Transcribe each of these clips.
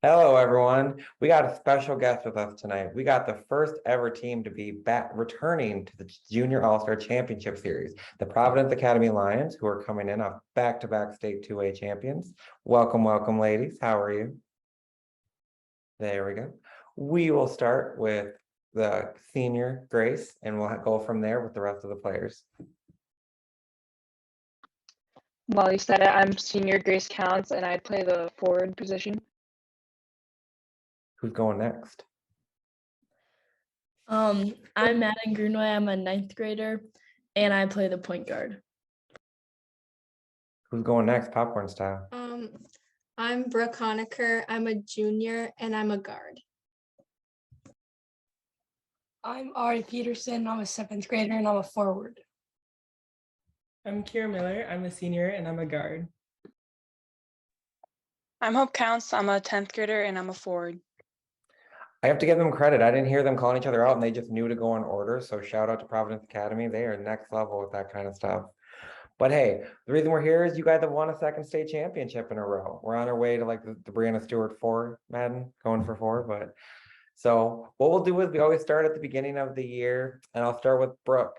Hello, everyone. We got a special guest with us tonight. We got the first ever team to be back returning to the Junior All-Star Championship Series, the Providence Academy Lions, who are coming in off back-to-back state 2A champions. Welcome, welcome, ladies. How are you? There we go. We will start with the senior Grace, and we'll go from there with the rest of the players. Well, you said it. I'm senior Grace Counts, and I play the forward position. Who's going next? I'm Maddyn Greenway. I'm a 9th grader, and I play the point guard. Who's going next, popcorn style? I'm Brooke Hohenecker. I'm a junior, and I'm a guard. I'm Ari Peterson. I'm a 7th grader, and I'm a forward. I'm Kyra Miller. I'm a senior, and I'm a guard. I'm Hope Counts. I'm a 10th grader, and I'm a forward. I have to give them credit. I didn't hear them calling each other out and they just knew to go in order. So shout out to Providence Academy. They are next level with that kind of stuff. But hey, the reason we're here is you guys have won a second state championship in a row. We're on our way to like the Brianna Stewart 4, Maddyn, going for 4. But so what we'll do is we always start at the beginning of the year, and I'll start with Brooke.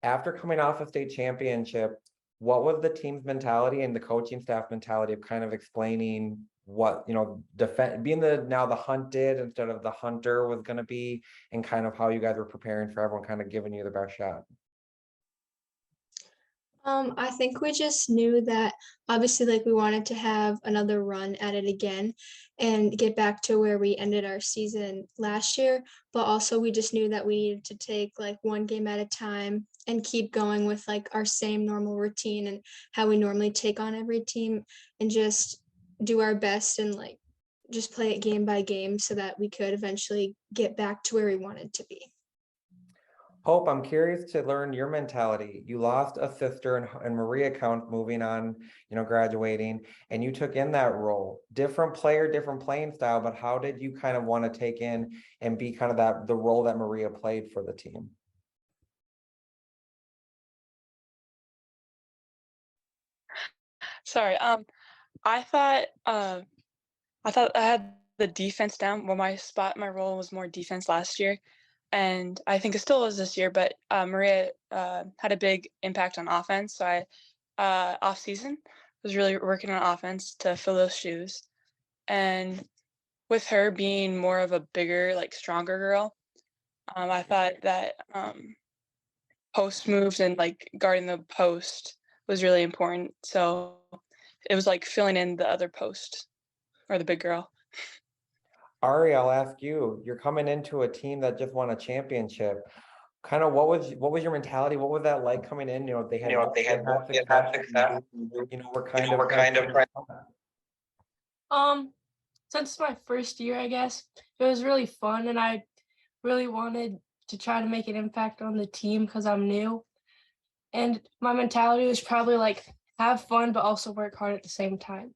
After coming off a state championship, what was the team's mentality and the coaching staff mentality of kind of explaining what, being now the hunted instead of the hunter was going to be, and kind of how you guys were preparing for everyone, kind of giving you the best shot? I think we just knew that obviously like we wanted to have another run at it again and get back to where we ended our season last year, but also we just knew that we needed to take like one game at a time and keep going with like our same normal routine and how we normally take on every team, and just do our best and like just play it game by game so that we could eventually get back to where we wanted to be. Hope, I'm curious to learn your mentality. You lost a sister and Maria Count moving on, graduating, and you took in that role. Different player, different playing style, but how did you kind of want to take in and be kind of the role that Maria played for the team? Sorry. I thought I had the defense down. Well, my role was more defense last year, and I think it still is this year. But Maria had a big impact on offense. So I off season was really working on offense to fill those shoes, and with her being more of a bigger, like stronger girl, I thought that post moves and like guarding the post was really important. So it was like filling in the other post or the big girl. Ari, I'll ask you. You're coming into a team that just won a championship. Kind of what was your mentality? What was that like coming in? They had success. We're kind of Since my first year, I guess, it was really fun, and I really wanted to try to make an impact on the team because I'm new. And my mentality was probably like have fun, but also work hard at the same time.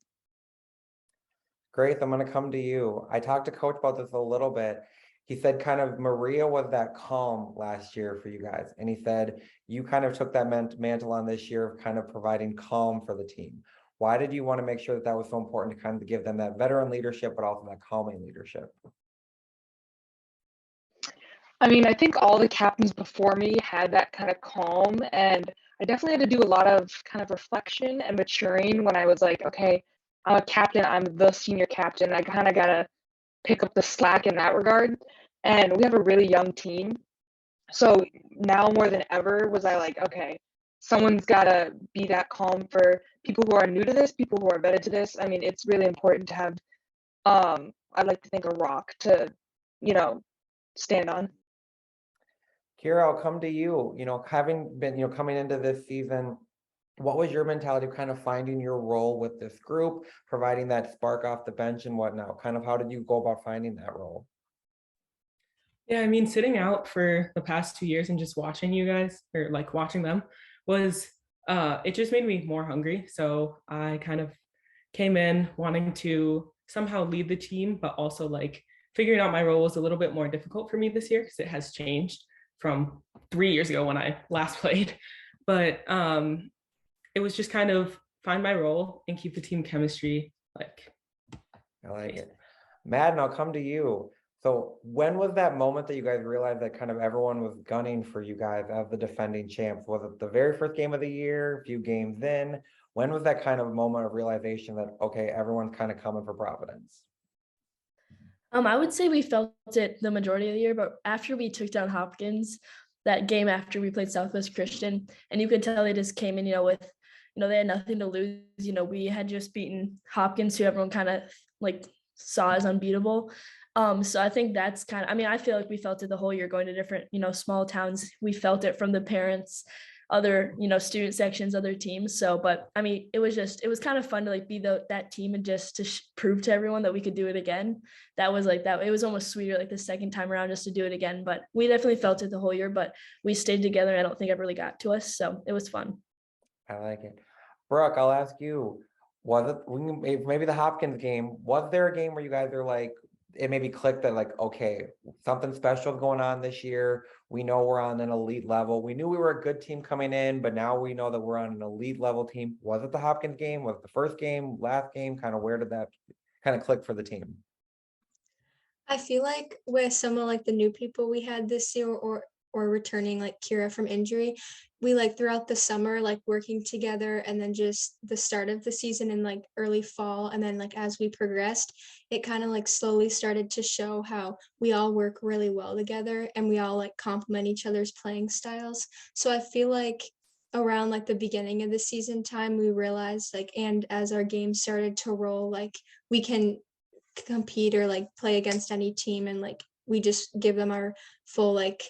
Grace, I'm going to come to you. I talked to Coach about this a little bit. He said kind of Maria was that calm last year for you guys. And he said you kind of took that mantle on this year of kind of providing calm for the team. Why did you want to make sure that was so important to kind of give them that veteran leadership, but also that calming leadership? I mean, I think all the captains before me had that kind of calm, and I definitely had to do a lot of kind of reflection and maturing when I was like, okay, I'm a captain, I'm the senior captain. I kind of got to pick up the slack in that regard. And we have a really young team. So now more than ever was I like, okay, someone's got to be that calm for people who are new to this, people who are vetted to this. I mean, it's really important to have, I'd like to think, a rock to, stand on. Kyra, I'll come to you. Having been, coming into this season, what was your mentality of kind of finding your role with this group, providing that spark off the bench and whatnot? Kind of how did you go about finding that role? Yeah, I mean, sitting out for the past 2 years and just watching you guys, or like watching them, was it just made me more hungry. So I kind of came in wanting to somehow lead the team, but also like figuring out my role was a little bit more difficult for me this year because it has changed from 3 years ago when I last played. But it was just kind of find my role and keep the team chemistry. I like it. Maddyn, I'll come to you. So when was that moment that you guys realized that kind of everyone was gunning for you guys as the defending champs? Was it the very first game of the year, a few games in? When was that kind of moment of realization that, okay, everyone's kind of coming for Providence? I would say we felt it the majority of the year, but after we took down Hopkins, that game after we played Southwest Christian, and you could tell they just came in, with, they had nothing to lose. We had just beaten Hopkins, who everyone kind of like saw as unbeatable. So I think that's I feel like we felt it the whole year going to different, small towns. We felt it from the parents, other, student sections, other teams. So, but it was kind of fun to like be that team and just to prove to everyone that we could do it again. That was like that. It was almost sweeter like the second time around just to do it again. But we definitely felt it the whole year, but we stayed together. I don't think it really got to us. So it was fun. I like it. Brooke, I'll ask you, was it maybe the Hopkins game? Was there a game where you guys are like, it maybe clicked that like, okay, something special going on this year. We know we're on an elite level. We knew we were a good team coming in, but now we know that we're on an elite level team. Was it the Hopkins game? Was it the first game, last game? Kind of where did that kind of click for the team? I feel like with some of like the new people we had this year or returning like Kyra from injury, we like throughout the summer like working together, and then just the start of the season in like early fall, and then like as we progressed, it kind of like slowly started to show how we all work really well together and we all like complement each other's playing styles. So I feel like around like the beginning of the season time, we realized like, and as our game started to roll, like we can compete or like play against any team, and like we just give them our full like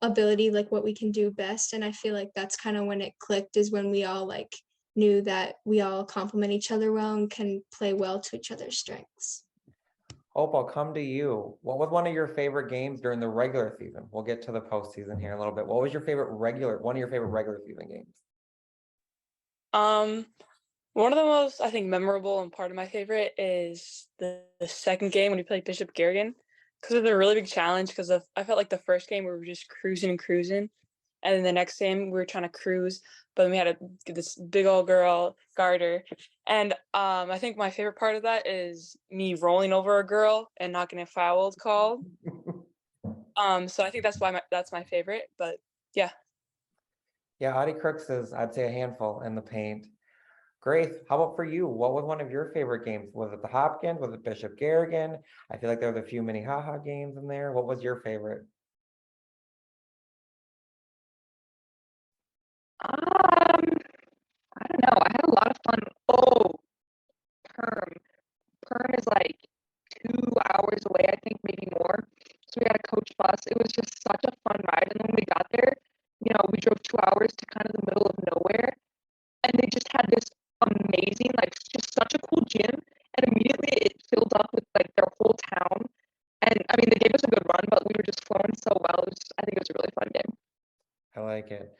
ability, like what we can do best. And I feel like that's kind of when it clicked, is when we all like knew that we all complement each other well and can play well to each other's strengths. Hope, I'll come to you. What was one of your favorite games during the regular season? We'll get to the postseason here in a little bit. What was your favorite one of your favorite regular season games? One of the most, I think, memorable and part of my favorite is the second game when we played Bishop Garrigan, because it was a really big challenge. Because I felt like the first game we were just cruising and cruising, and then the next game we were trying to cruise, but then we had this big old girl garter, and I think my favorite part of that is me rolling over a girl and not getting fouled called. So I think that's why that's my favorite. But yeah. Yeah, Audie Crooks is, I'd say, a handful in the paint. Grace, how about for you? What was one of your favorite games? Was it the Hopkins? Was it Bishop Garrigan? I feel like there was a few Minnehaha games in there. What was your favorite? I don't know. I had a lot of fun. Oh, Perm. Perm is like 2 hours away, I think, maybe more. So we had a coach bus. It was just such a fun ride. And when we got there, we drove 2 hours to kind of the middle of nowhere. And they just had this amazing, like just such a cool gym. And immediately it filled up with like their whole town. And they gave us a good run, but we were just flowing so well. I think it was a really fun game. I like it.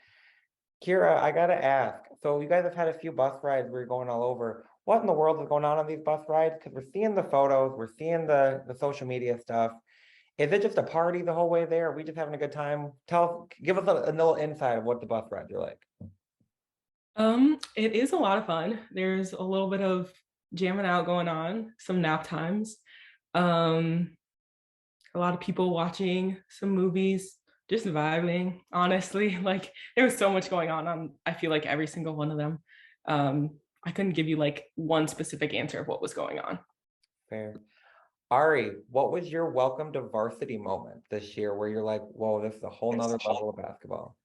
Kyra, I gotta ask. So you guys have had a few bus rides where you're going all over. What in the world is going on these bus rides? Because we're seeing the photos, we're seeing the social media stuff. Is it just a party the whole way there? Are we just having a good time? Give us a little insight of what the bus rides are like. It is a lot of fun. There's a little bit of jamming out going on, some nap times, a lot of people watching some movies, just vibing, honestly. Like there was so much going on I feel like every single one of them. I couldn't give you like one specific answer of what was going on. Fair. Ari, what was your welcome to varsity moment this year where you're like, whoa, this is a whole nother level of basketball?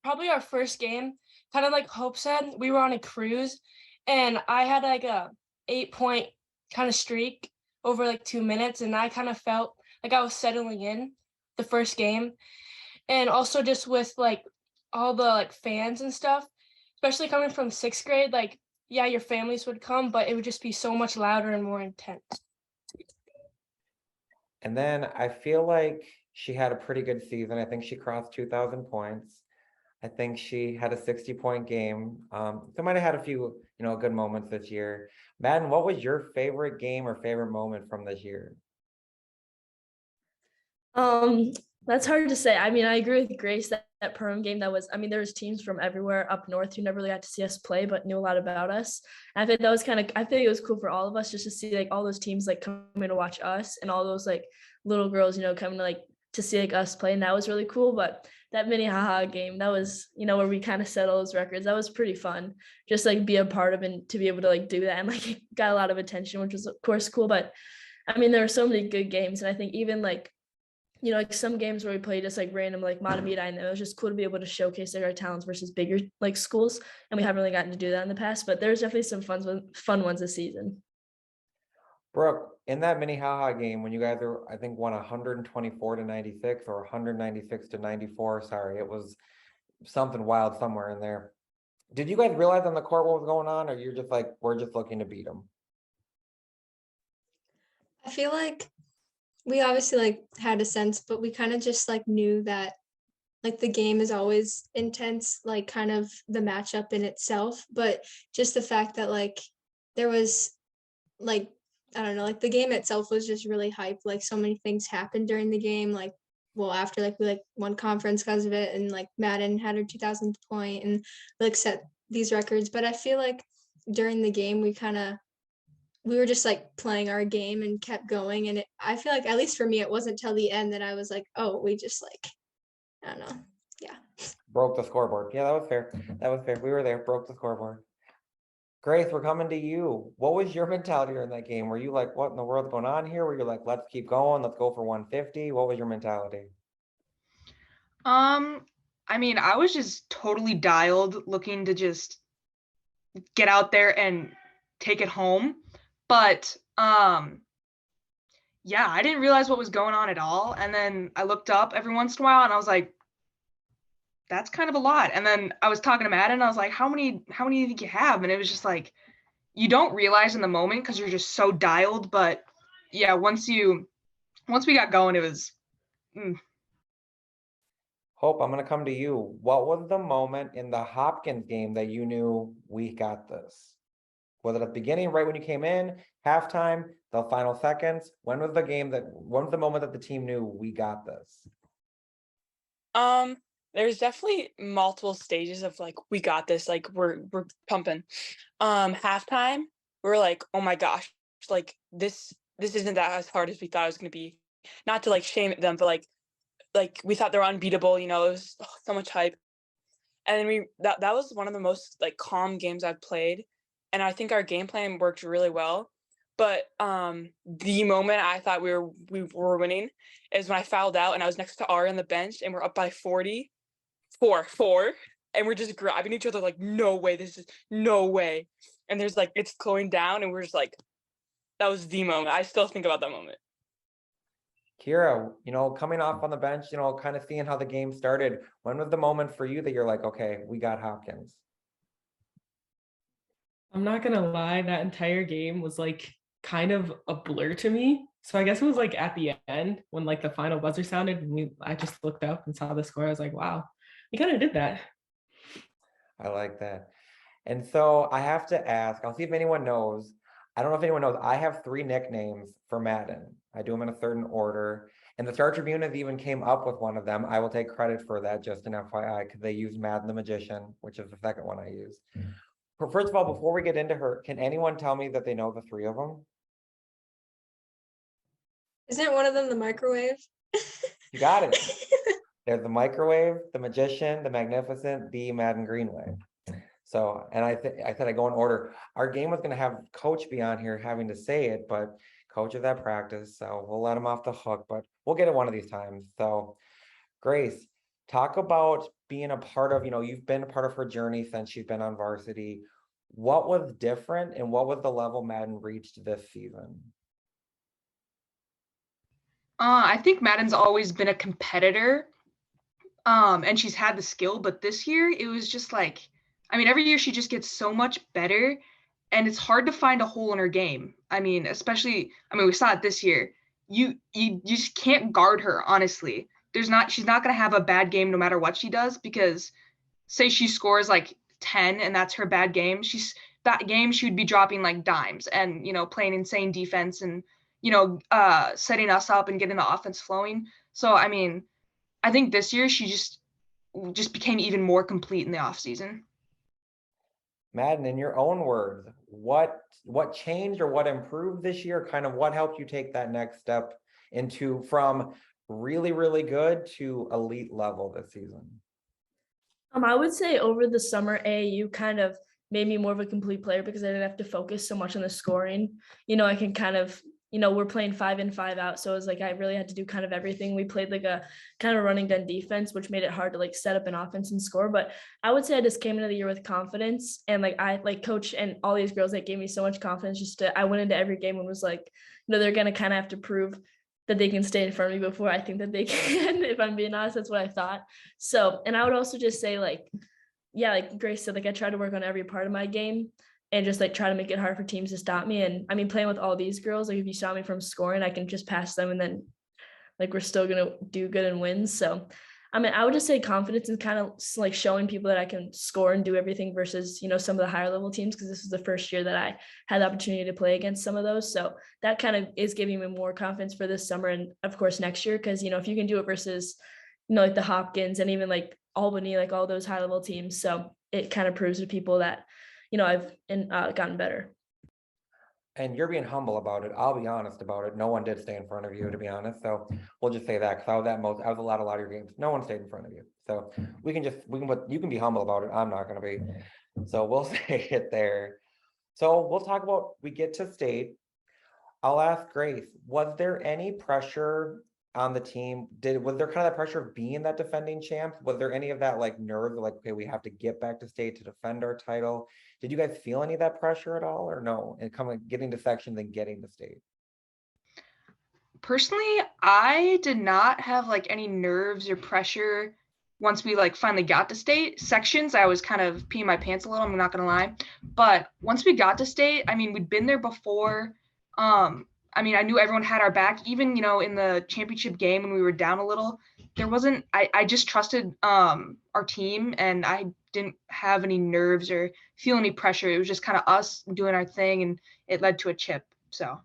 Probably our first game. Kind of like Hope said, we were on a cruise, and I had like a 8-point kind of streak over like 2 minutes, and I kind of felt like I was settling in the first game. And also just with like all the like fans and stuff, especially coming from 6th grade, like yeah, your families would come, but it would just be so much louder and more intense. And then I feel like she had a pretty good season. I think she crossed 2,000 points. I think she had a 60-point game. So might have had a few, good moments this year. Maddyn, what was your favorite game or favorite moment from this year? That's hard to say. I mean, I agree with Grace that Perm game that was, I mean, there was teams from everywhere up north who never really got to see us play, but knew a lot about us. And I think that was I think it was cool for all of us just to see like all those teams like come in to watch us and all those like little girls, coming to like to see like us play. And that was really cool. But that mini haha game, that was, where we kind of set all those records. That was pretty fun. Just like be a part of and to be able to like do that and like got a lot of attention, which was of course cool. But I mean, there were so many good games. And I think even like like some games where we play just like random like Maddyn, and it was just cool to be able to showcase like our talents versus bigger like schools. And we haven't really gotten to do that in the past, but there's definitely some fun ones this season. Brooke, in that mini haha game, when you guys I think won 124-96 or 196-94, sorry, it was something wild somewhere in there. Did you guys realize on the court what was going on, or you're just like, we're just looking to beat them? I feel like we obviously like had a sense, but we kind of just like knew that like the game is always intense, like kind of the matchup in itself, but just the fact that like there was like, I don't know, like the game itself was just really hype. Like so many things happened during the game, like well after like we like won conference because of it, and like Maddyn had her 2000th point and like set these records. But I feel like during the game we were just like playing our game and kept going, and I feel like at least for me it wasn't till the end that I was like, oh, we just like, I don't know, yeah. Broke the scoreboard. Yeah, that was fair. That was fair. We were there, broke the scoreboard. Grace, we're coming to you. What was your mentality during that game? Were you like, what in the world's going on here? Were you like, let's keep going, let's go for 150? What was your mentality? I mean, I was just totally dialed, looking to just get out there and take it home. But yeah, I didn't realize what was going on at all. And then I looked up every once in a while and I was like, that's kind of a lot. And then I was talking to Maddyn and I was like, how many do you think you have? And it was just like, you don't realize in the moment because you're just so dialed. But yeah, once we got going, it was Hope, I'm going to come to you. What was the moment in the Hopkins game that you knew we got this? Was it at the beginning, right when you came in, halftime, the final seconds? When was the moment that the team knew we got this? There's definitely multiple stages of like, we got this, like we're pumping. Halftime, we're like, oh my gosh, like this isn't that as hard as we thought it was gonna be. Not to like shame them, but like we thought they were unbeatable, it was so much hype. And then that was one of the most like calm games I've played. And I think our game plan worked really well. But the moment I thought we were winning is when I fouled out and I was next to Ari on the bench and we're up by 40, 4, and we're just grabbing each other like, no way, this is no way. And there's like, it's slowing down and we're just like, that was the moment. I still think about that moment. Kyra, coming off on the bench, kind of seeing how the game started. When was the moment for you that you're like, okay, we got Hopkins? I'm not gonna lie, that entire game was like kind of a blur to me. So I guess it was like at the end when like the final buzzer sounded and I just looked up and saw the score. I was like, wow, we kind of did that. I like that. And so I have to ask, I'll see if anyone knows. I don't know if anyone knows, I have 3 nicknames for Maddyn. I do them in a certain order. And the Star Tribune has even came up with one of them. I will take credit for that, just an FYI, because they used Maddyn the Magician, which is the second one I used. First of all, before we get into her, can anyone tell me that they know the 3 of them? Isn't one of them the microwave? You got it. There's the microwave, the magician, the magnificent, the Maddyn Greenway. So, and I said I go in order. Our game was going to have Coach be on here having to say it, but Coach is at practice, so we'll let him off the hook, but we'll get it one of these times. So, Grace, talk about being a part of, you've been a part of her journey since she's been on varsity. What was different and what was the level Maddyn reached this season? I think Maddyn's always been a competitor, and she's had the skill, but this year it was just like, every year she just gets so much better, and it's hard to find a hole in her game. Especially, we saw it this year. You just can't guard her, honestly. She's not going to have a bad game no matter what she does, because say she scores like 10 and that's her bad game, that game she would be dropping like dimes and, playing insane defense and, setting us up and getting the offense flowing. So, I think this year she just became even more complete in the offseason. Maddyn, in your own words, what changed or what improved this year? Kind of what helped you take that next step into from really, really good to elite level this season? I would say over the summer, AAU kind of made me more of a complete player because I didn't have to focus so much on the scoring. I can kind of, we're playing 5 in, 5 out. So it was like I really had to do kind of everything. We played like a kind of running gun defense, which made it hard to like set up an offense and score. But I would say I just came into the year with confidence, and like I like coach and all these girls that gave me so much confidence. I went into every game and was like, they're gonna kind of have to prove that they can stay in front of me before I think that they can. If I'm being honest, that's what I thought. So, and I would also just say like, yeah, like Grace said, like I try to work on every part of my game and just like try to make it hard for teams to stop me. And I mean, playing with all these girls, like if you stop me from scoring, I can just pass them and then like we're still gonna do good and win. So I mean, I would just say confidence and kind of like showing people that I can score and do everything versus, some of the higher level teams, because this was the first year that I had the opportunity to play against some of those. So that kind of is giving me more confidence for this summer and of course next year, because, if you can do it versus, like the Hopkins and even like Albany, like all those high level teams. So it kind of proves to people that, I've gotten better. And you're being humble about it. I'll be honest about it. No one did stay in front of you, to be honest. So we'll just say that because I was a lot of your games. No one stayed in front of you. So you can be humble about it. I'm not going to be. So we'll say it there. So we'll talk about, we get to state. I'll ask Grace, was there any pressure on the team? Was there kind of that pressure of being that defending champ? Was there any of that like nerves of like, okay, we have to get back to state to defend our title? Did you guys feel any of that pressure at all or no? And getting to sections and getting to state? Personally, I did not have like any nerves or pressure once we like finally got to state. Sections, I was kind of peeing my pants a little, I'm not gonna lie. But once we got to state, I mean, we'd been there before. I mean, I knew everyone had our back, even, in the championship game when we were down a little. I just trusted our team, and I didn't have any nerves or feel any pressure. It was just kind of us doing our thing, and it led to a chip. So,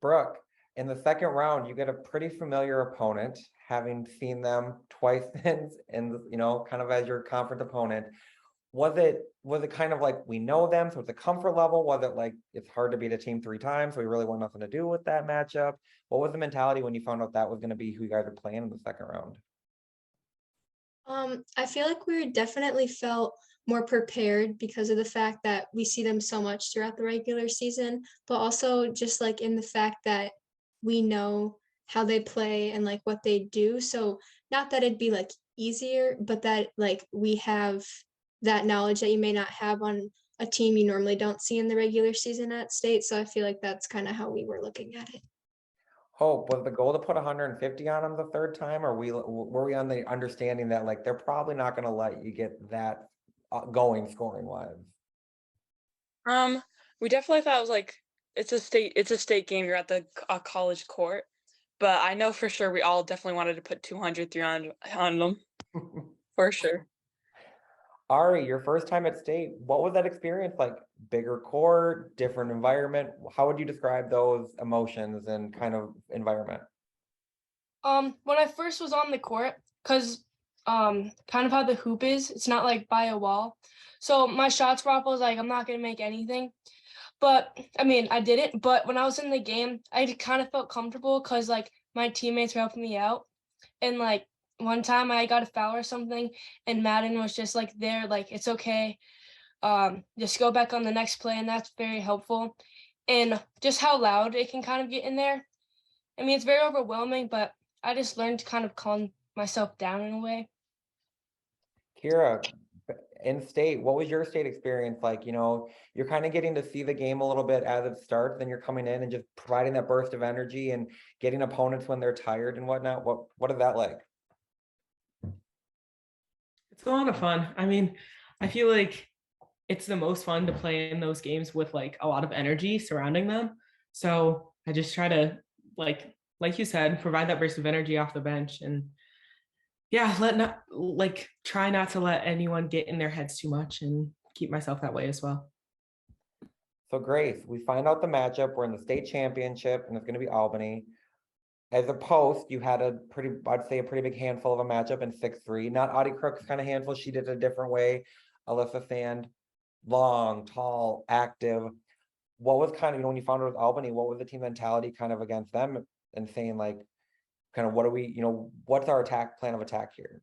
Brooke, in the second round, you get a pretty familiar opponent, having seen them twice in kind of as your conference opponent. Was it kind of like we know them, so it's a comfort level? Was it like it's hard to beat a team 3 times, so we really want nothing to do with that matchup? What was the mentality when you found out that was going to be who you guys are playing in the second round? I feel like we definitely felt more prepared because of the fact that we see them so much throughout the regular season, but also just like in the fact that we know how they play and like what they do. So not that it'd be like easier, but that like we have that knowledge that you may not have on a team you normally don't see in the regular season at state. So I feel like that's kind of how we were looking at it. Hope, was the goal to put 150 on them the third time, or were we on the understanding that like they're probably not going to let you get that going scoring wise? We definitely thought it was like it's a state game. You're at the college court, but I know for sure we all definitely wanted to put 200, 300 on them for sure. Ari, your first time at state, what was that experience like? Bigger court, different environment? How would you describe those emotions and kind of environment? When I first was on the court, because kind of how the hoop is, it's not like by a wall. So my shots were up, I was like, I'm not gonna make anything. But I mean, I didn't. But when I was in the game, I kind of felt comfortable because like my teammates were helping me out. And like one time I got a foul or something, and Maddyn was just like there, like it's okay. Just go back on the next play, and that's very helpful. And just how loud it can kind of get in there. I mean, it's very overwhelming, but I just learned to kind of calm myself down in a way. Kyra, in state, what was your state experience like? You're kind of getting to see the game a little bit as it starts, then you're coming in and just providing that burst of energy and getting opponents when they're tired and whatnot. What is that like? It's a lot of fun. I mean, I feel like it's the most fun to play in those games with like a lot of energy surrounding them. So I just try to like you said, provide that burst of energy off the bench, and yeah, try not to let anyone get in their heads too much and keep myself that way as well. So Grace, we find out the matchup. We're in the state championship and it's going to be Albany. as a post, you had a pretty, I'd say a pretty big handful of a matchup in 6-3. Not Audie Crook's kind of handful. She did it a different way. Alyssa Sand, long, tall, active. What was kind of, when you found out with Albany, what was the team mentality kind of against them and saying like, kind of what are we, what's our plan of attack here?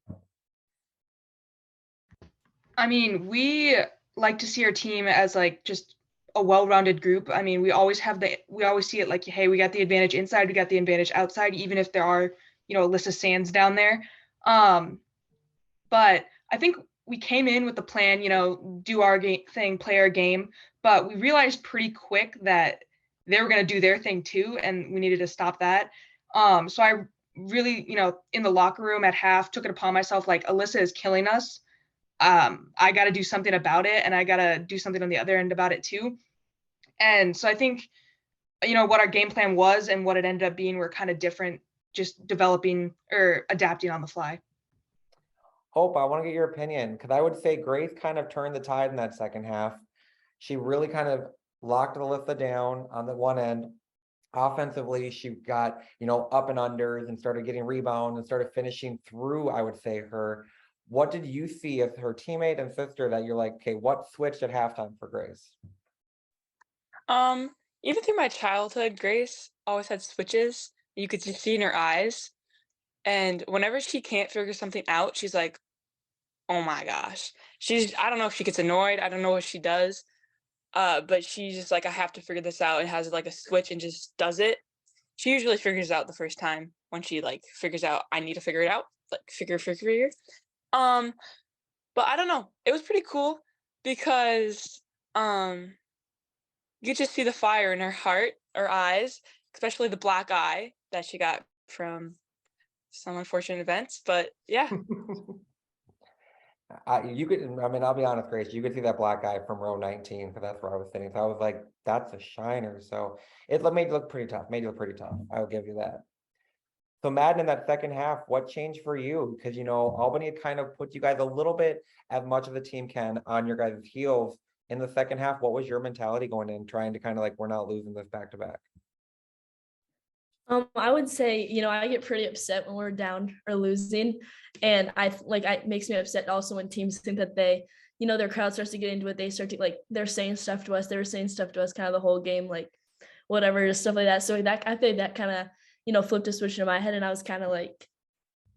I mean, we like to see our team as like just a well-rounded group. I mean, we always see it like, hey, we got the advantage inside, we got the advantage outside, even if there are, Alyssa Sands down there. But I think we came in with the plan, do our thing, play our game, but we realized pretty quick that they were going to do their thing too, and we needed to stop that. So I really, in the locker room at half, took it upon myself, like, Alyssa is killing us. I got to do something about it, and I got to do something on the other end about it too. And so I think, what our game plan was and what it ended up being were kind of different, just developing or adapting on the fly. Hope, I want to get your opinion, because I would say Grace kind of turned the tide in that second half. She really kind of locked Alyssa down on the one end. Offensively, she got, up and unders and started getting rebounds and started finishing through, I would say, her. What did you see as her teammate and sister that you're like, okay, what switched at halftime for Grace? Even through my childhood, Grace always had switches. You could just see in her eyes. And whenever she can't figure something out, she's like, oh my gosh. I don't know if she gets annoyed. I don't know what she does. But she's just like, I have to figure this out, and has like a switch and just does it. She usually figures it out the first time when she like figures out I need to figure it out, like figure. But I don't know. It was pretty cool because you could just see the fire in her heart or eyes, especially the black eye that she got from some unfortunate events. But yeah. You could, I mean, I'll be honest, Grace, you could see that black eye from row 19, because that's where I was sitting. So I was like, that's a shiner. So it made it look pretty tough. I will give you that. So Maddyn, in that second half, what changed for you? Because, Albany had kind of put you guys a little bit, as much as the team can, on your guys' heels in the second half. What was your mentality going in, trying to kind of like, we're not losing this back to back? I would say, I get pretty upset when we're down or losing. And it makes me upset also when teams think that they, their crowd starts to get into it. They start to like, they're saying stuff to us. They were saying stuff to us kind of the whole game, like whatever, stuff like that. So that, I think that kind of, flipped a switch in my head. And I was kind of like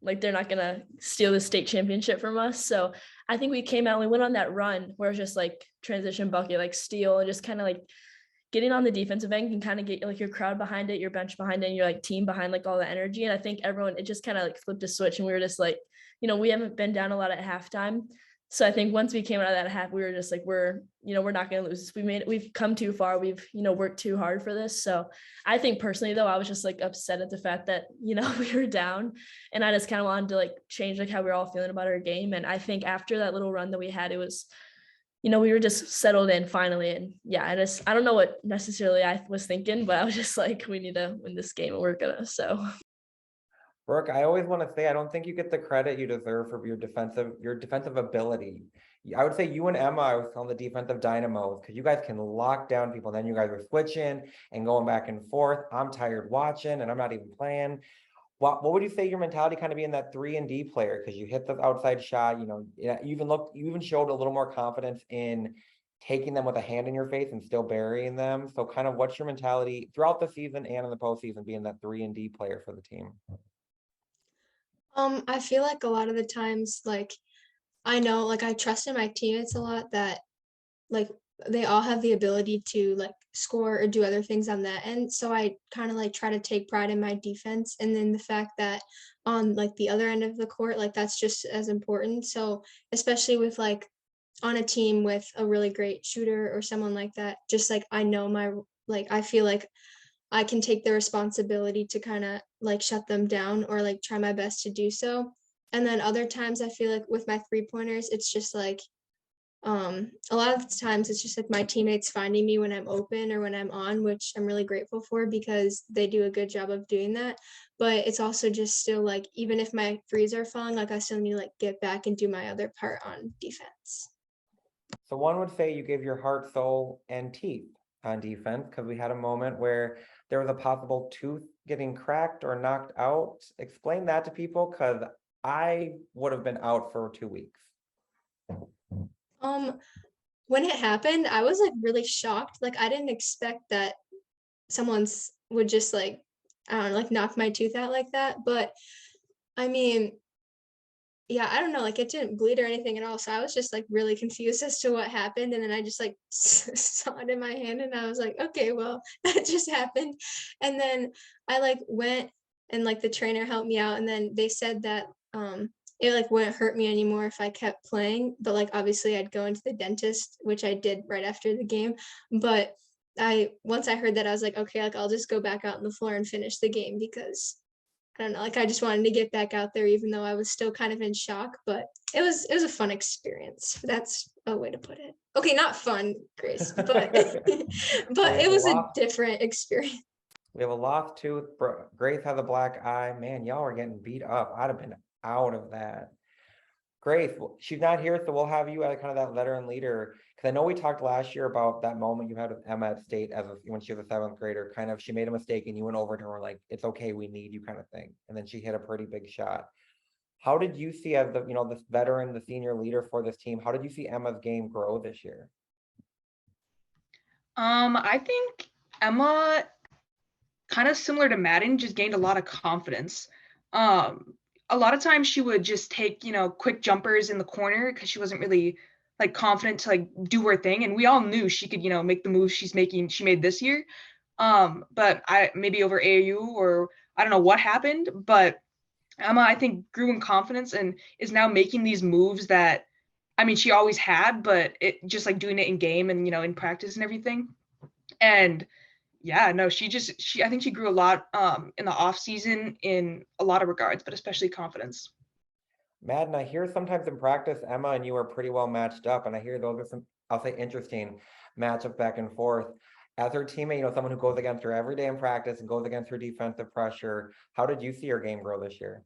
they're not going to steal the state championship from us. So I think we came out and we went on that run where it's just like transition bucket, like steal, and just kind of like getting on the defensive end can kind of get like your crowd behind it, your bench behind it, and your like team behind like all the energy. And I think it just kind of like flipped a switch, and we were just like, we haven't been down a lot at halftime. So I think once we came out of that half, we were just like, we're not going to lose this. We've come too far. We've, worked too hard for this. So I think personally though, I was just like upset at the fact that, we were down, and I just kind of wanted to like change like how we were all feeling about our game. And I think after that little run that we had, it was, we were just settled in finally. And yeah, I don't know what necessarily I was thinking, but I was just like, we need to win this game and we're gonna, so. Brooke, I always want to say, I don't think you get the credit you deserve for your defensive ability. I would say you and Emma, I was calling the defensive dynamos, because you guys can lock down people. And then you guys are switching and going back and forth. I'm tired watching, and I'm not even playing. What would you say your mentality kind of be in that 3-and-D player? Because you hit the outside shot, you even showed a little more confidence in taking them with a hand in your face and still burying them. So kind of what's your mentality throughout the season and in the postseason being that 3-and-D player for the team? I feel like a lot of the times, like, I know, like, I trust in my teammates a lot that, like, they all have the ability to, like, score or do other things on that end. So I kind of, like, try to take pride in my defense. And then the fact that on, like, the other end of the court, like, that's just as important. So especially with, like, on a team with a really great shooter or someone like that, just, like, I know I feel like I can take the responsibility to kind of like shut them down or like try my best to do so. And then other times I feel like with my 3-pointers, it's just like a lot of the times it's just like my teammates finding me when I'm open or when I'm on, which I'm really grateful for because they do a good job of doing that. But it's also just still like, even if my threes are falling, like I still need to like get back and do my other part on defense. So one would say you give your heart, soul, and teeth on defense because we had a moment where there was a possible tooth getting cracked or knocked out. Explain that to people because I would have been out for 2 weeks. When it happened, I was like really shocked. Like I didn't expect that someone's would just like, I don't know, like knock my tooth out like that. But I mean, yeah, I don't know, like it didn't bleed or anything at all. So I was just like really confused as to what happened. And then I just like saw it in my hand and I was like, okay, well, that just happened. And then I like went and like the trainer helped me out. And then they said that it like wouldn't hurt me anymore if I kept playing. But like obviously I'd go into the dentist, which I did right after the game. But once I heard that, I was like, okay, like I'll just go back out on the floor and finish the game because I don't know, like I just wanted to get back out there, even though I was still kind of in shock. But it was a fun experience. That's a way to put it. Okay, not fun, Grace, but but it was a different experience. We have a lost tooth. Grace has a black eye. Man, y'all are getting beat up. I'd have been out of that. Grace, she's not here, so we'll have you as kind of that veteran leader. Because I know we talked last year about that moment you had with Emma at state when she was a 7th grader. Kind of, she made a mistake and you went over to her like, "It's okay, we need you," kind of thing. And then she hit a pretty big shot. How did you see as the this veteran, the senior leader for this team? How did you see Emma's game grow this year? I think Emma, kind of similar to Maddyn, just gained a lot of confidence. A lot of times she would just take, quick jumpers in the corner because she wasn't really like confident to like do her thing. And we all knew she could, make the moves she made this year. But maybe over AAU or I don't know what happened, but Emma, I think, grew in confidence and is now making these moves that, I mean, she always had, but it just like doing it in game and, in practice and everything. And yeah, no, I think she grew a lot in the off season in a lot of regards, but especially confidence. Maddyn, I hear sometimes in practice, Emma and you are pretty well matched up. And I hear those are some, I'll say, interesting matchups back and forth. As her teammate, someone who goes against her every day in practice and goes against her defensive pressure, how did you see her game grow this year?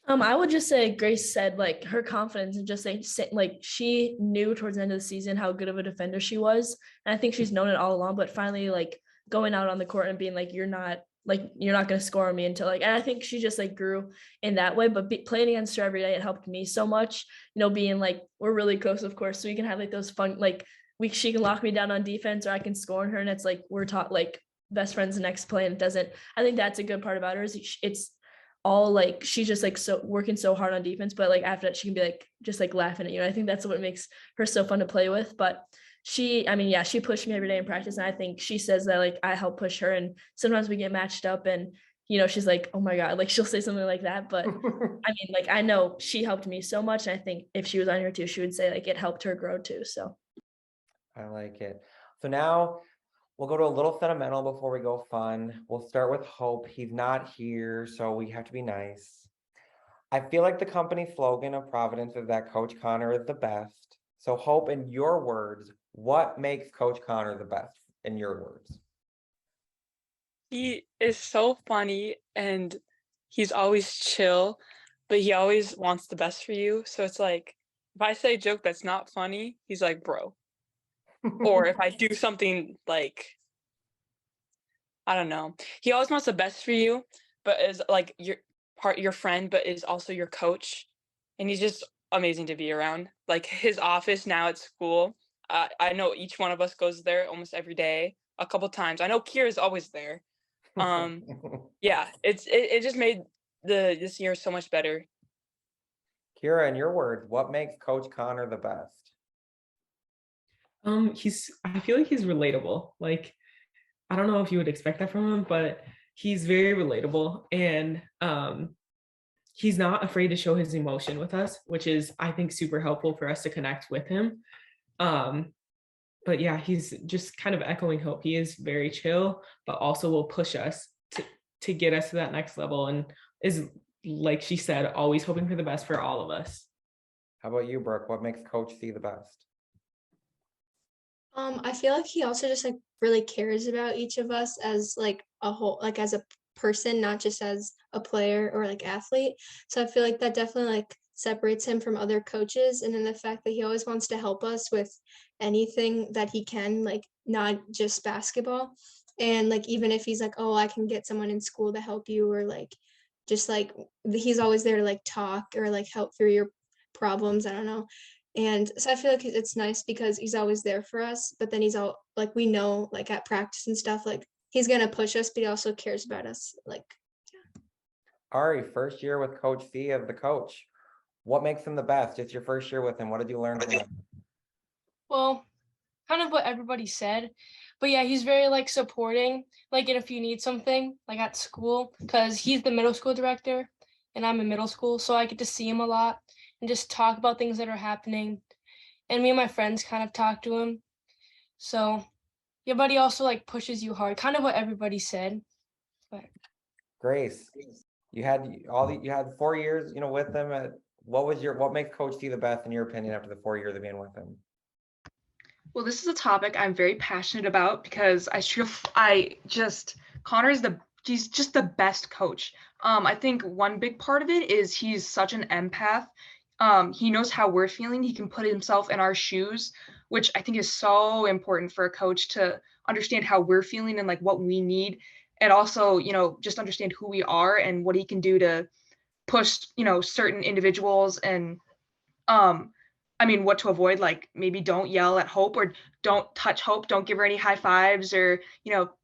I would just say Grace said like her confidence and just like she knew towards the end of the season how good of a defender she was. And I think she's known it all along, but finally like going out on the court and being like, you're not going to score on me until like, and I think she just like grew in that way, but playing against her every day, it helped me so much, being like, we're really close, of course. So we can have like those fun, like she can lock me down on defense or I can score on her. And it's like, we're taught like best friends the next play. And it doesn't, I think that's a good part about her is it's all like she's just like so working so hard on defense, but like after that she can be like just like laughing at you. I think that's what makes her so fun to play with. But she pushed me every day in practice, and I think she says that like I help push her, and sometimes we get matched up and she's like, oh my god, like she'll say something like that, but I mean like I know she helped me so much, and I think if she was on here too she would say like it helped her grow too. So I like it. So now we'll go to a little sentimental before we go fun. We'll start with Hope. He's not here, so we have to be nice. I feel like the company slogan of Providence is that Coach Connor is the best. So Hope, in your words, what makes Coach Connor the best in your words? He is so funny and he's always chill, but he always wants the best for you. So it's like, if I say a joke that's not funny, he's like, bro. Or if I do something like, I don't know, he always wants the best for you, but is like your friend, but is also your coach. And he's just amazing to be around. Like his office now at school, I know each one of us goes there almost every day, a couple times. I know Kyra's always there. Yeah, it just made this year so much better. Kyra, in your words, what makes Coach Connor the best? I feel like he's relatable. Like, I don't know if you would expect that from him, but he's very relatable, and he's not afraid to show his emotion with us, which is, I think, super helpful for us to connect with him. But yeah, he's just kind of echoing Hope. He is very chill, but also will push us to get us to that next level, and is, like she said, always hoping for the best for all of us. How about you, Brooke? What makes Coach C the best? I feel like he also just like really cares about each of us as like a whole, like as a person, not just as a player or like athlete. So I feel like that definitely like separates him from other coaches. And then the fact that he always wants to help us with anything that he can, like not just basketball. And like even if he's like, oh, I can get someone in school to help you, or like just like he's always there to like talk or like help through your problems. I don't know. And so I feel like it's nice because he's always there for us, but then he's all like, we know like at practice and stuff, like he's gonna push us, but he also cares about us. Like, Ari, first year with Coach C as the coach. What makes him the best? It's your first year with him. What did you learn from him? Well, kind of what everybody said, but yeah, he's very like supporting, like if you need something like at school, because he's the middle school director and I'm in middle school, so I get to see him a lot and just talk about things that are happening, and me and my friends kind of talk to him. So yeah, but he also like pushes you hard, kind of what everybody said. But Grace, you had you had 4 years, with them. What makes Coach C the best in your opinion after the 4 years of being with him? Well, this is a topic I'm very passionate about because he's just the best coach. I think one big part of it is he's such an empath. He knows how we're feeling. He can put himself in our shoes, which I think is so important for a coach to understand how we're feeling and like what we need, and also, just understand who we are and what he can do to push, certain individuals, and what to avoid, like maybe don't yell at Hope or don't touch Hope, don't give her any high fives or,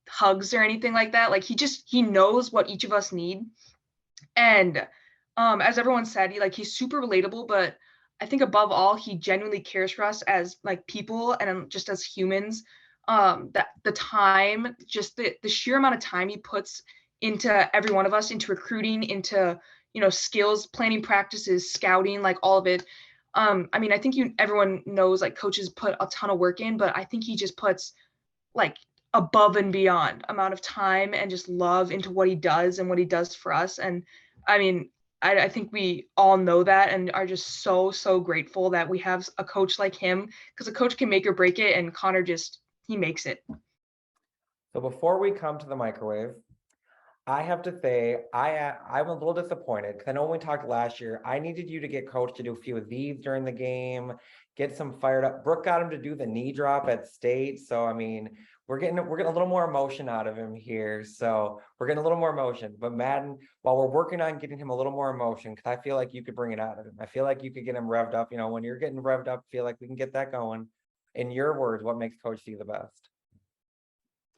hugs or anything like that. Like he knows what each of us need. And as everyone said, he's super relatable, but I think above all, he genuinely cares for us as like people and just as humans. That the time, just the sheer amount of time he puts into every one of us, into recruiting, into, skills, planning practices, scouting, like all of it. I think everyone knows like coaches put a ton of work in, but I think he just puts like above and beyond amount of time and just love into what he does and what he does for us. And I think we all know that and are just so, so grateful that we have a coach like him, because a coach can make or break it, and Connor he makes it. So before we come to the microwave, I have to say, I'm a little disappointed because I know when we talked last year, I needed you to get Coach to do a few of these during the game, get some fired up. Brooke got him to do the knee drop at state. So, we're getting a little more emotion out of him here. So we're getting a little more emotion. But Maddyn, while we're working on getting him a little more emotion, because I feel like you could bring it out of him. I feel like you could get him revved up. When you're getting revved up, I feel like we can get that going. In your words, what makes Coach C the best?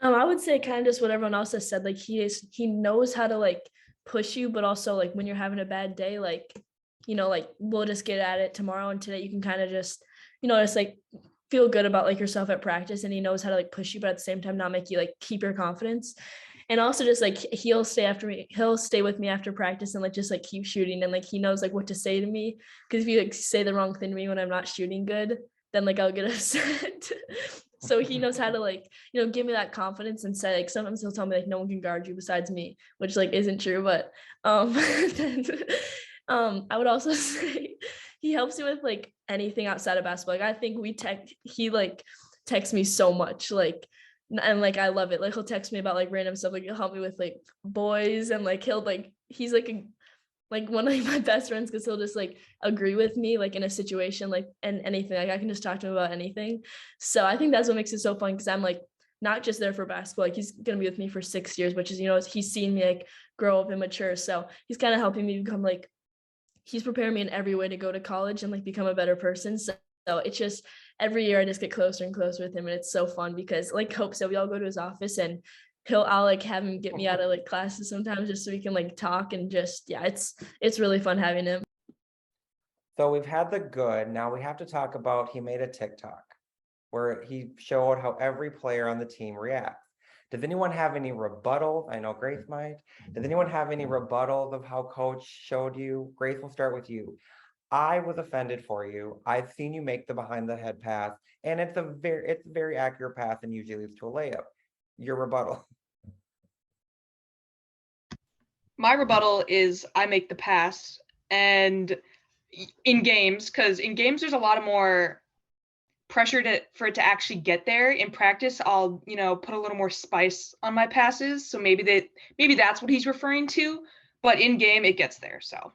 I would say kind of just what everyone else has said. Like he knows how to like push you, but also like when you're having a bad day, like, like we'll just get at it tomorrow, and today you can kind of just, just like feel good about like yourself at practice, and he knows how to like push you, but at the same time not make you like keep your confidence. And also just like he'll stay with me after practice and like just like keep shooting, and like he knows like what to say to me, because if you like say the wrong thing to me when I'm not shooting good, then like I'll get upset. So he knows how to like, give me that confidence and say, like, sometimes he'll tell me like no one can guard you besides me, which like isn't true. But then, I would also say he helps me with like anything outside of basketball. Like I think he like texts me so much, like, and like I love it. Like he'll text me about like random stuff, like he'll help me with like boys, and like he's like one of my best friends, because he'll just like agree with me like in a situation, like, and anything, like I can just talk to him about anything. So I think that's what makes it so fun, because I'm like not just there for basketball. Like he's gonna be with me for 6 years, which is, he's seen me like grow up and mature. So he's kind of helping me become like, he's preparing me in every way to go to college and like become a better person. So it's just every year I just get closer and closer with him, and it's so fun because like Hope said, we all go to his office, and I'll like have him get me out of like classes sometimes just so we can like talk, and just, yeah, it's really fun having him. So we've had the good. Now we have to talk about, he made a TikTok where he showed how every player on the team reacts. Does anyone have any rebuttals? I know Grace might. Does anyone have any rebuttals of how Coach showed you? Grace, we'll start with you. I was offended for you. I've seen you make the behind the head pass, and it's a very accurate pass and usually leads to a layup. Your rebuttal. My rebuttal is I make the pass, and in games, because in games there's a lot of more pressure for it to actually get there. In practice, I'll put a little more spice on my passes, so maybe that's what he's referring to. But in game, it gets there. So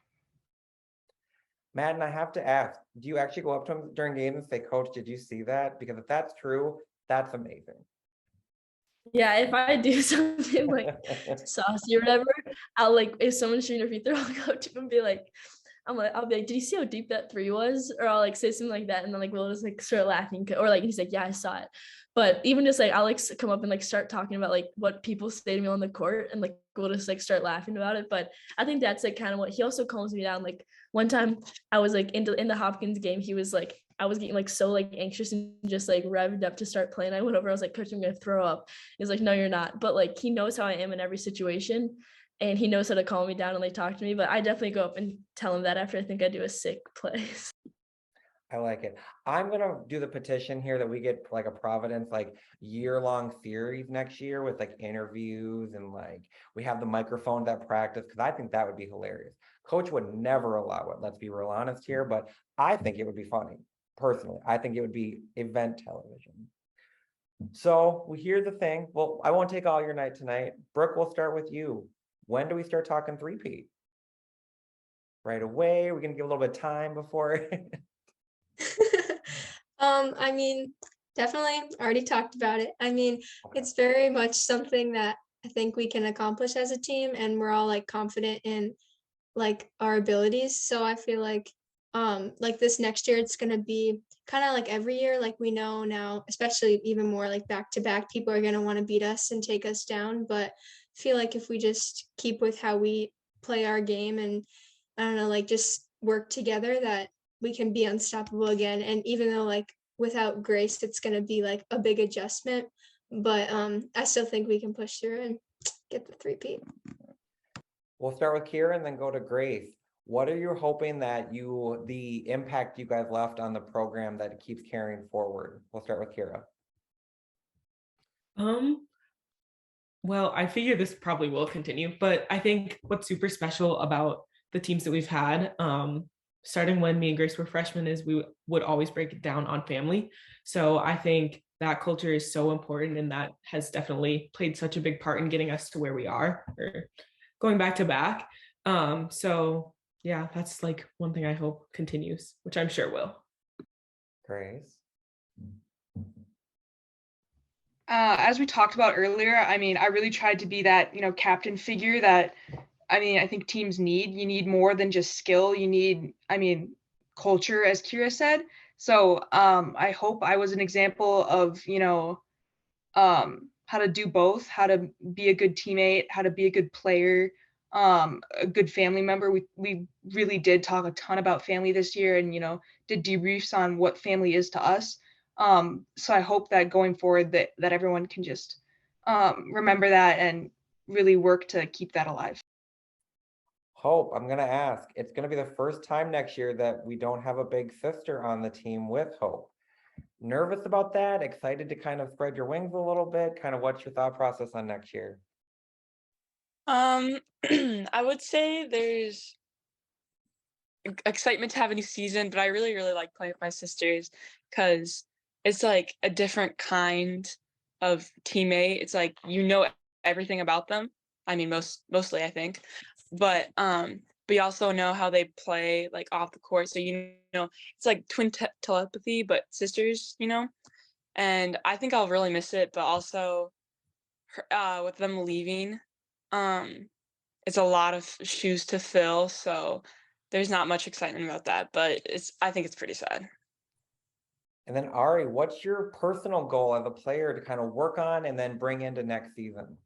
Maddyn, I have to ask, do you actually go up to him during games and say, Coach, did you see that? Because if that's true, that's amazing. Yeah, if I do something like saucy or whatever, I'll like if someone's shooting a free throw, I'll go up to him and be like, I'll be like, did you see how deep that three was? Or I'll like say something like that, and then like we'll just like start laughing, or like he's like, yeah, I saw it. But even just like I'll like come up and like start talking about like what people say to me on the court, and like we'll just like start laughing about it. But I think that's like kind of what he also calms me down. Like one time I was like in the Hopkins game, he was like, I was getting like so like anxious and just like revved up to start playing. I went over, I was like, Coach, I'm gonna throw up. He's like, no, you're not. But like he knows how I am in every situation, and he knows how to calm me down and like talk to me. But I definitely go up and tell him that after I think I do a sick play. I like it. I'm gonna do the petition here that we get like a Providence like year-long series next year with like interviews, and like we have the microphones at practice, because I think that would be hilarious. Coach would never allow it, let's be real honest here, but I think it would be funny. Personally, I think it would be event television. So we hear the thing. Well, I won't take all your night tonight. Brooke, we'll start with you. When do we start talking three-peat? Right away? We're gonna give a little bit of time before. I mean, definitely already talked about it. I mean, it's very much something that I think we can accomplish as a team, and we're all like confident in like our abilities. So I feel like this next year it's gonna be kind of like every year, like we know now, especially even more like back to back, people are gonna want to beat us and take us down. But I feel like if we just keep with how we play our game, and I don't know, like just work together, that we can be unstoppable again. And even though like without Grace, it's gonna be like a big adjustment, but I still think we can push through and get the three-peat. We'll start with Kyra and then go to Grace. What are you hoping that the impact you guys left on the program that it keeps carrying forward? We'll start with Kyra. Well, I figure this probably will continue, but I think what's super special about the teams that we've had, starting when me and Grace were freshmen, is we would always break it down on family. So I think that culture is so important, and that has definitely played such a big part in getting us to where we are, or going back to back. So yeah, that's like one thing I hope continues, which I'm sure will. Grace. As we talked about earlier, I mean, I really tried to be that, captain figure that, I mean, I think teams need. You need more than just skill. You need, I mean, culture, as Kyra said. So I hope I was an example of, how to do both, how to be a good teammate, how to be a good player, a good family member. We really did talk a ton about family this year, and, did debriefs on what family is to us. So I hope that going forward that everyone can just remember that and really work to keep that alive. Hope, I'm gonna ask. It's gonna be the first time next year that we don't have a big sister on the team with Hope. Nervous about that? Excited to kind of spread your wings a little bit? Kind of what's your thought process on next year? I would say there's excitement to have a new season, but I really, really like playing with my sisters because it's like a different kind of teammate. It's like everything about them. I mean, mostly I think, but you also know how they play like off the court. So it's like twin telepathy, but sisters. And I think I'll really miss it. But also, with them leaving, it's a lot of shoes to fill. So there's not much excitement about that, but I think it's pretty sad. And then Ari, what's your personal goal as a player to kind of work on and then bring into next season?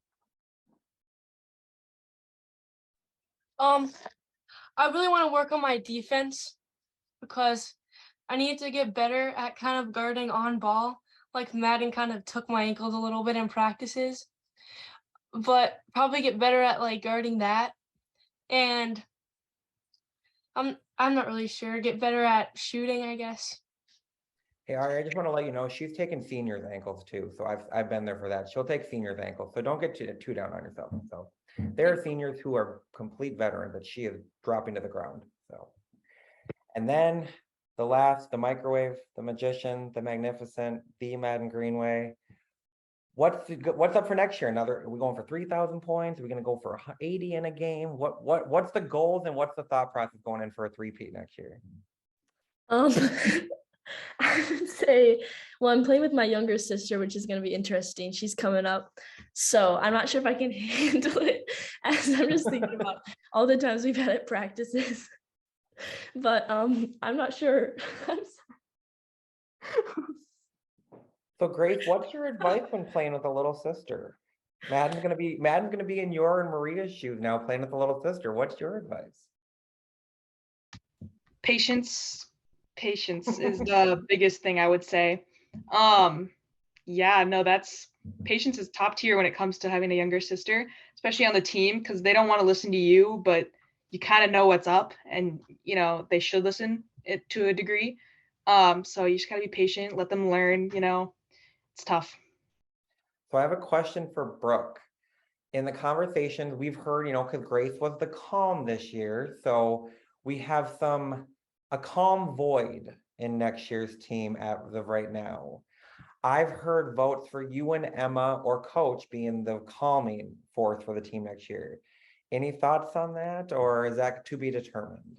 I really want to work on my defense because I need to get better at kind of guarding on ball. Like Maddyn kind of took my ankles a little bit in practices, but probably get better at like guarding that. And I'm not really sure. Get better at shooting, I guess. Hey Ari, I just want to let you know she's taking seniors ankles too. So I've been there for that. She'll take seniors ankles. So don't get too down on yourself. So there are seniors who are complete veterans that she is dropping to the ground. So, and then the microwave, the magician, the magnificent, the Maddyn Greenway. What's up for next year? Are we going for 3,000 points? Are we going to go for 80 in a game? What's the goals and what's the thought process going in for a three-peat next year? I would say, well, I'm playing with my younger sister, which is going to be interesting. She's coming up. So I'm not sure if I can handle it, as I'm just thinking about all the times we've had at practices. But I'm not sure. I'm sorry. So Grace, what's your advice when playing with a little sister? Maddyn's gonna be in your and Maria's shoes now, playing with a little sister. What's your advice? Patience is the biggest thing I would say. Yeah, no, patience is top tier when it comes to having a younger sister, especially on the team, because they don't want to listen to you, but you kind of know what's up, and they should listen it to a degree. So you just gotta be patient, let them learn. It's tough. So I have a question for Brooke. In the conversations we've heard, because Grace was the calm this year, so we have a calm void in next year's team as of right now. I've heard votes for you and Emma or Coach being the calming force for the team next year. Any thoughts on that, or is that to be determined?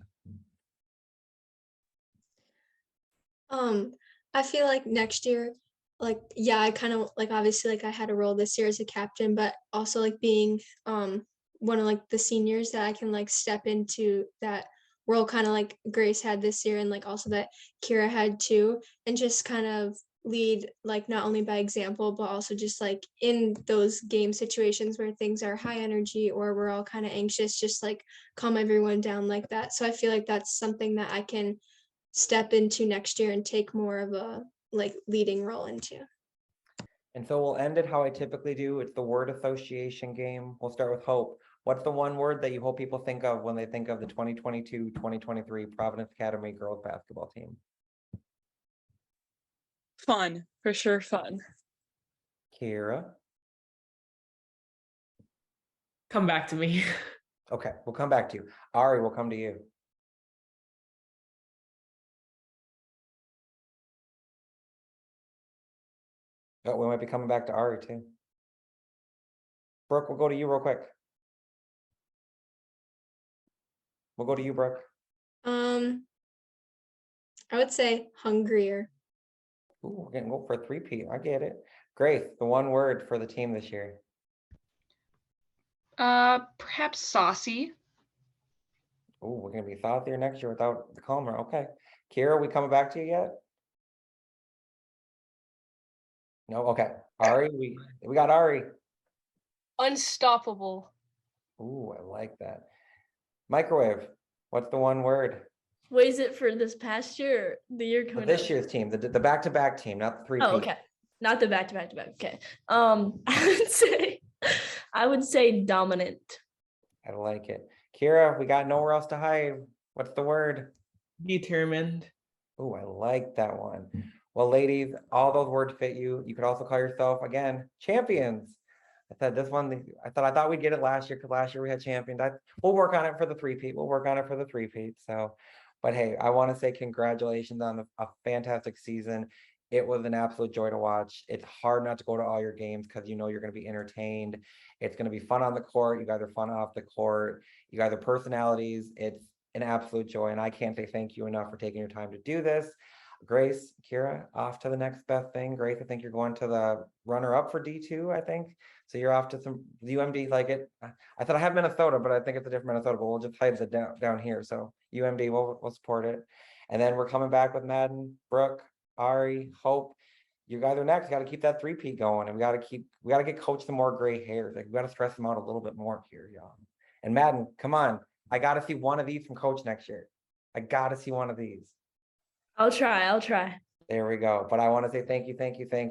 I feel like next year, like, yeah, I kind of like, obviously, like I had a role this year as a captain, but also like being one of like the seniors, that I can like step into that role, kind of like Grace had this year, and like also that Kyra had too, and just kind of lead, like not only by example, but also just like in those game situations where things are high energy or we're all kind of anxious, just like calm everyone down like that. So I feel like that's something that I can step into next year and take more of a like leading role into. And so we'll end it how I typically do. It's the word association game. We'll start with Hope. What's the one word that you hope people think of when they think of the 2022-2023 Providence Academy girls basketball team? Fun, for sure, fun. Kyra? Come back to me. Okay, we'll come back to you. Ari, we'll come to you. Oh, we might be coming back to Ari too. Brooke, we'll go to you real quick. We'll go to you, Brooke. I would say hungrier. Ooh, we're gonna go for a three-peat. I get it. Grace, the one word for the team this year. Perhaps saucy. Ooh, we're gonna be saucier next year without the calmer. Okay. Kyra, we coming back to you yet? No, okay. Ari, we got Ari. Unstoppable. Ooh, I like that. Microwave, what's the one word? What is it for this past year, the year coming This up? year's team, the back-to-back team, not the three-peat. Oh, okay. Not the back-to-back. Okay. I would say dominant. I like it. Kyra, we got nowhere else to hide. What's the word? Determined. Oh, I like that one. Well, ladies, all those words fit you. You could also call yourself, again, champions. I said this one, I thought we'd get it last year, because last year we had champions. We'll work on it for the three-peat. So, but hey, I want to say congratulations on a fantastic season. It was an absolute joy to watch. It's hard not to go to all your games because you're going to be entertained. It's going to be fun on the court. You guys are fun off the court. You guys are personalities. It's an absolute joy. And I can't say thank you enough for taking your time to do this. Grace, Kyra, off to the next best thing. Grace, I think you're going to the runner-up for D2, I think. So you're off to some UMD, like it. I thought I have Minnesota, but I think it's a different Minnesota, but we'll just hide it down here. So UMD, we'll support it. And then we're coming back with Maddyn, Brooke, Ari, Hope. You guys are next. Got to keep that three-peat going, and we got to get Coach some more gray hairs. Like, we got to stress them out a little bit more here, y'all. And Maddyn, come on, I got to see one of these from Coach next year. I got to see one of these. I'll try. There we go. But I want to say thank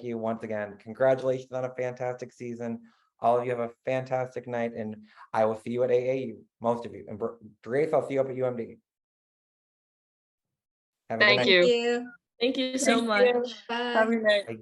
you once again. Congratulations on a fantastic season. All of you have a fantastic night, and I will see you at AAU, most of you. And Grace, I'll see you up at UMD. Have a good night. Thank you. Thank you so much. Bye. Have a good night. Bye.